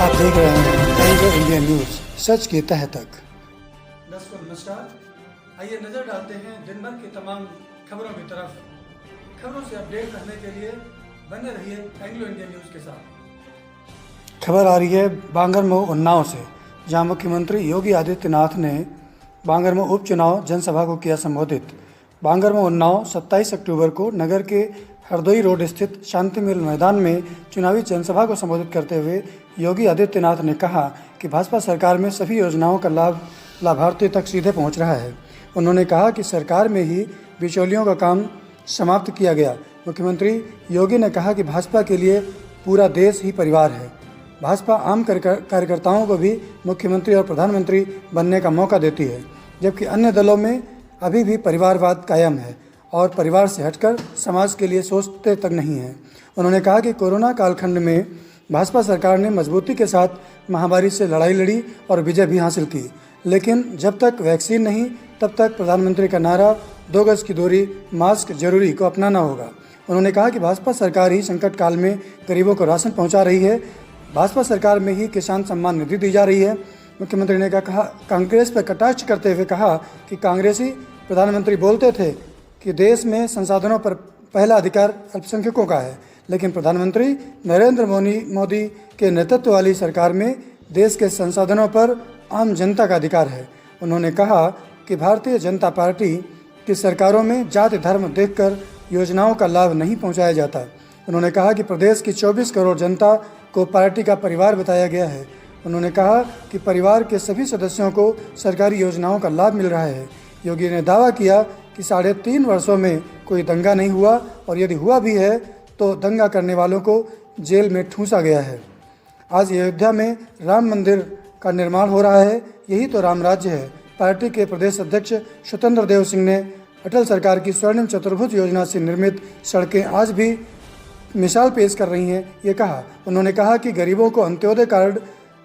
आप देख रहे हैं एंग्लो इंडिया न्यूज, सच की तह तक। दर्शकों नमस्कार, आइए नजर डालते हैं दिन भर की तमाम खबरों की तरफ। खबरों से अपडेट रहने के लिए बने रहिए एंग्लो इंडिया न्यूज के साथ। खबर आ रही है बांगरमऊ उन्नाव से, जहां मुख्यमंत्री योगी आदित्यनाथ ने बांगरमऊ उपचुनाव जनसभा को किया संबोधित। बांगरमऊ उन्नाव 27 अक्टूबर को नगर के हरदोई रोड स्थित शांति मिल मैदान में चुनावी जनसभा को संबोधित करते हुए योगी आदित्यनाथ ने कहा कि भाजपा सरकार में सभी योजनाओं का लाभ लाभार्थियों तक सीधे पहुंच रहा है। उन्होंने कहा कि सरकार में ही बिचौलियों का काम समाप्त किया गया। मुख्यमंत्री योगी ने कहा कि भाजपा के लिए पूरा देश ही परिवार है। भाजपा आम कार्यकर्ताओं को भी मुख्यमंत्री और प्रधानमंत्री बनने का मौका देती है, जबकि अन्य दलों में अभी भी परिवारवाद कायम है और परिवार से हटकर समाज के लिए सोचते तक नहीं है। उन्होंने कहा कि कोरोना कालखंड में भाजपा सरकार ने मजबूती के साथ महामारी से लड़ाई लड़ी और विजय भी हासिल की, लेकिन जब तक वैक्सीन नहीं तब तक प्रधानमंत्री का नारा 2 गज की दूरी, मास्क जरूरी को अपनाना होगा। उन्होंने कहा कि भाजपा सरकार ही संकट काल में गरीबों को राशन पहुंचा रही है। भाजपा सरकार में ही किसान सम्मान निधि दी जा रही है। मुख्यमंत्री ने कहा कांग्रेस पर कटाक्ष करते हुए कहा कि कांग्रेसी प्रधानमंत्री बोलते थे कि देश में संसाधनों पर पहला अधिकार अल्पसंख्यकों का है, लेकिन प्रधानमंत्री नरेंद्र मोदी के नेतृत्व वाली सरकार में देश के संसाधनों पर आम जनता का अधिकार है। उन्होंने कहा कि भारतीय जनता पार्टी की सरकारों में जाति धर्म देखकर योजनाओं का लाभ नहीं पहुंचाया जाता। उन्होंने कहा कि प्रदेश की 24 करोड़ जनता को पार्टी का परिवार बताया गया है। उन्होंने कहा कि परिवार के सभी सदस्यों को सरकारी योजनाओं का लाभ मिल रहा है। योगी ने दावा किया कि 3.5 वर्षों में कोई दंगा नहीं हुआ और यदि हुआ भी है तो दंगा करने वालों को जेल में ठूंसा गया है। आज अयोध्या में राम मंदिर का निर्माण हो रहा है, यही तो राम राज्य है। पार्टी के प्रदेश अध्यक्ष स्वतंत्र देव सिंह ने अटल सरकार की स्वर्णिम चतुर्भुज योजना से निर्मित सड़कें आज भी मिसाल पेश कर रही हैं, ये कहा। उन्होंने कहा कि गरीबों को अंत्योदय कार्ड,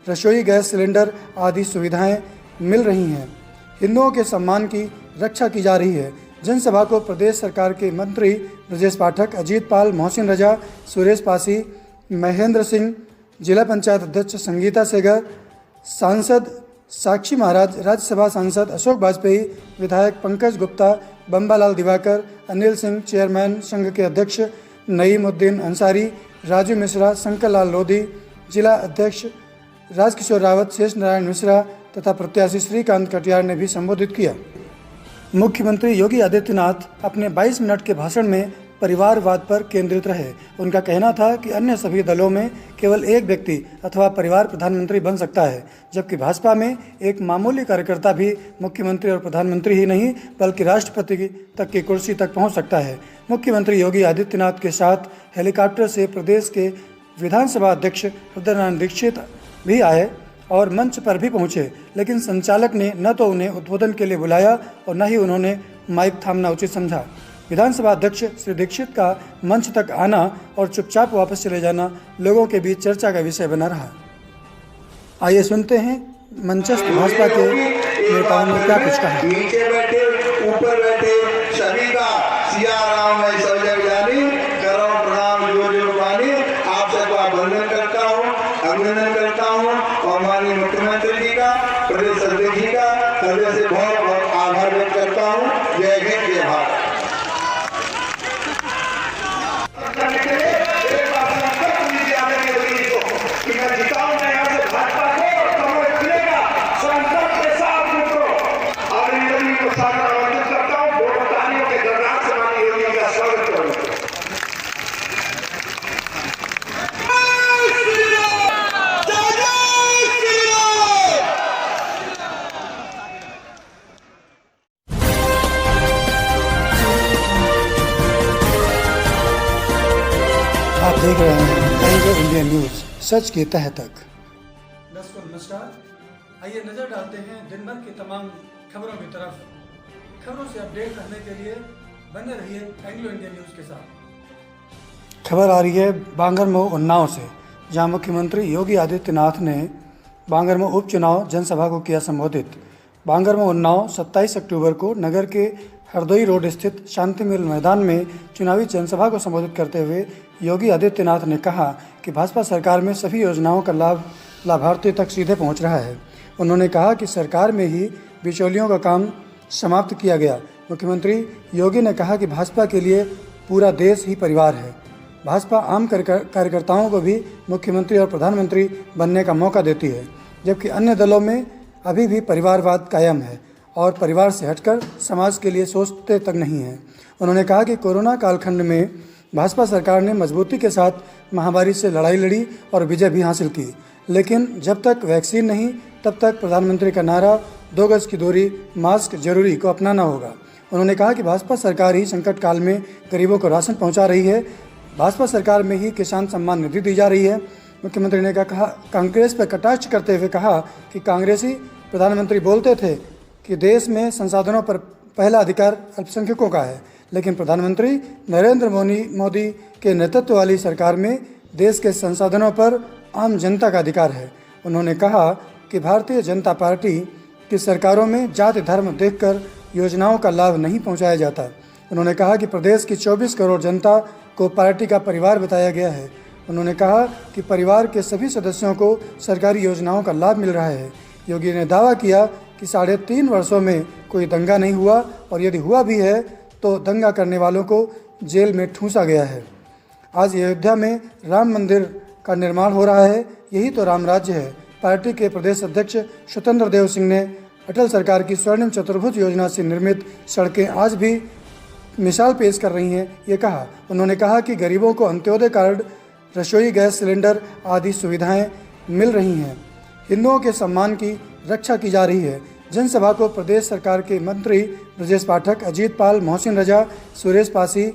रसोई गैस सिलेंडर आदि सुविधाएं मिल रही हैं। हिंदुओं के सम्मान की रक्षा की जा रही है। जनसभा को प्रदेश सरकार के मंत्री ब्रजेश पाठक, अजीत पाल, मोहसिन रजा, सुरेश पासी, महेंद्र सिंह, जिला पंचायत अध्यक्ष संगीता सेगर, सांसद साक्षी महाराज, राज्यसभा सांसद अशोक वाजपेयी, विधायक पंकज गुप्ता, बम्बालाल दिवाकर, अनिल सिंह, चेयरमैन संघ के अध्यक्ष नईमुद्दीन अंसारी, राजू मिश्रा, शंकर लाल लोधी, जिला अध्यक्ष राजकिशोर रावत, शेष नारायण मिश्रा तथा प्रत्याशी श्रीकांत कटियार ने भी संबोधित किया। मुख्यमंत्री योगी आदित्यनाथ अपने 22 मिनट के भाषण में परिवारवाद पर केंद्रित रहे। उनका कहना था कि अन्य सभी दलों में केवल एक व्यक्ति अथवा परिवार प्रधानमंत्री बन सकता है, जबकि भाजपा में एक मामूली कार्यकर्ता भी मुख्यमंत्री और प्रधानमंत्री ही नहीं बल्कि राष्ट्रपति तक की कुर्सी तक पहुंच सकता है। मुख्यमंत्री योगी आदित्यनाथ के साथ हेलीकॉप्टर से प्रदेश के विधानसभा अध्यक्ष हृदय नारायण दीक्षित भी आए और मंच पर भी पहुंचे, लेकिन संचालक ने न तो उन्हें उद्बोधन के लिए बुलाया और न ही उन्होंने माइक थामना उचित समझा। विधानसभा अध्यक्ष श्री दीक्षित का मंच तक आना और चुपचाप वापस चले जाना लोगों के बीच चर्चा का विषय बना रहा। आइए सुनते हैं मंचस्थ भाजपा के नेताओं ने क्या कुछ कहा। नीचे बैठे ऊपर बैठे सभी का सिया राम है सब जग जानी, करो प्रणाम जो जो पानी। आप सबका अभिनंदन करता हूँ और माननीय मुख्यमंत्री जी का, प्रदेश अध्यक्ष जी का हृदय से बहुत बहुत आभार व्यक्त करता हूँ। जय हिंद, जय भारत। आप देख रहे हैं एंग्लो इंडिया न्यूज, सच की तह तक। दर्शकों नमस्कार, आइए नजर डालते हैं दिन भर की तमाम खबरों की तरफ। खबरों से अपडेट रहने के लिए बने रहिए एंग्लो इंडिया न्यूज के साथ। खबर आ रही है बांगरमऊ उन्नाव से, जहां मुख्यमंत्री योगी आदित्यनाथ ने बांगरमऊ उपचुनाव जनसभा को किया संबोधित। बांगरमऊ उन्नाव 27 अक्टूबर को नगर के हरदोई रोड स्थित शांति मिल मैदान में चुनावी जनसभा को संबोधित करते हुए योगी आदित्यनाथ ने कहा कि भाजपा सरकार में सभी योजनाओं का लाभ लाभार्थी तक सीधे पहुंच रहा है। उन्होंने कहा कि सरकार में ही बिचौलियों का काम समाप्त किया गया। मुख्यमंत्री योगी ने कहा कि भाजपा के लिए पूरा देश ही परिवार है। भाजपा आम कार्यकर्ताओं को भी मुख्यमंत्री और प्रधानमंत्री बनने का मौका देती है, जबकि अन्य दलों में अभी भी परिवारवाद कायम है और परिवार से हटकर समाज के लिए सोचते तक नहीं है। उन्होंने कहा कि कोरोना कालखंड में भाजपा सरकार ने मजबूती के साथ महामारी से लड़ाई लड़ी और विजय भी हासिल की, लेकिन जब तक वैक्सीन नहीं तब तक प्रधानमंत्री का नारा 2 गज की दूरी, मास्क जरूरी को अपनाना होगा। उन्होंने कहा कि भाजपा सरकार ही संकट काल में गरीबों को राशन पहुंचा रही है। भाजपा सरकार में ही किसान सम्मान निधि दी जा रही है। मुख्यमंत्री ने कहा कांग्रेस पर कटाक्ष करते हुए कहा कि कांग्रेसी प्रधानमंत्री बोलते थे कि देश में संसाधनों पर पहला अधिकार अल्पसंख्यकों का है, लेकिन प्रधानमंत्री नरेंद्र मोदी के नेतृत्व वाली सरकार में देश के संसाधनों पर आम जनता का अधिकार है। उन्होंने कहा कि भारतीय जनता पार्टी की सरकारों में जाति धर्म देखकर योजनाओं का लाभ नहीं पहुंचाया जाता। उन्होंने कहा कि प्रदेश की 24 करोड़ जनता को पार्टी का परिवार बताया गया है। उन्होंने कहा कि परिवार के सभी सदस्यों को सरकारी योजनाओं का लाभ मिल रहा है। योगी ने दावा किया कि 3.5 वर्षों में कोई दंगा नहीं हुआ और यदि हुआ भी है तो दंगा करने वालों को जेल में ठूंसा गया है। आज अयोध्या में राम मंदिर का निर्माण हो रहा है, यही तो राम राज्य है। पार्टी के प्रदेश अध्यक्ष स्वतंत्र देव सिंह ने अटल सरकार की स्वर्णिम चतुर्भुज योजना से निर्मित सड़कें आज भी मिसाल पेश कर रही हैं, ये कहा। उन्होंने कहा कि गरीबों को अंत्योदय कार्ड, रसोई गैस सिलेंडर आदि सुविधाएं मिल रही हैं। हिंदुओं के सम्मान की रक्षा की जा रही है। जनसभा को प्रदेश सरकार के मंत्री ब्रजेश पाठक, अजीत पाल, मोहसिन रजा, सुरेश पासी,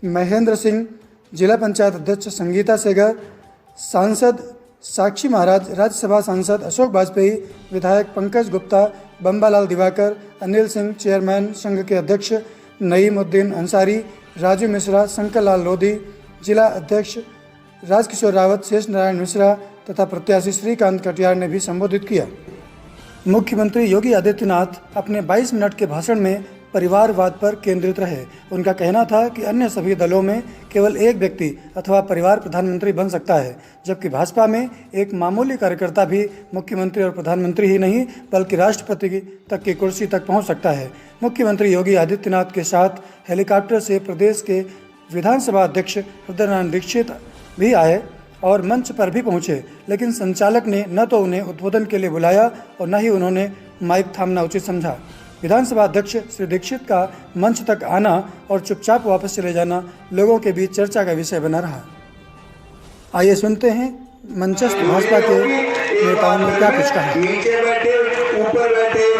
महेंद्र सिंह, जिला पंचायत अध्यक्ष संगीता सेगर, सांसद साक्षी महाराज, राज्यसभा सांसद अशोक वाजपेयी, विधायक पंकज गुप्ता, बम्बालाल दिवाकर, अनिल सिंह, चेयरमैन संघ के अध्यक्ष नईमुद्दीन अंसारी, राजू मिश्रा, शंकर लाल लोधी, जिला अध्यक्ष राजकिशोर रावत, शेष नारायण मिश्रा तथा प्रत्याशी श्रीकांत कटियार ने भी संबोधित किया। मुख्यमंत्री योगी आदित्यनाथ अपने 22 मिनट के भाषण में परिवारवाद पर केंद्रित रहे। उनका कहना था कि अन्य सभी दलों में केवल एक व्यक्ति अथवा परिवार प्रधानमंत्री बन सकता है, जबकि भाजपा में एक मामूली कार्यकर्ता भी मुख्यमंत्री और प्रधानमंत्री ही नहीं बल्कि राष्ट्रपति तक की कुर्सी तक पहुंच सकता है। मुख्यमंत्री योगी आदित्यनाथ के साथ हेलीकॉप्टर से प्रदेश के विधानसभा अध्यक्ष हृदय नारायण दीक्षित भी आए और मंच पर भी पहुंचे, लेकिन संचालक ने न तो उन्हें उद्बोधन के लिए बुलाया और न ही उन्होंने माइक थामना उचित समझा। विधानसभा अध्यक्ष श्री दीक्षित का मंच तक आना और चुपचाप वापस चले जाना लोगों के बीच चर्चा का विषय बना रहा। आइए सुनते हैं मंचस्थ भाजपा के नेताओं ने क्या कुछ कहा। नीचे बैठे ऊपर बैठे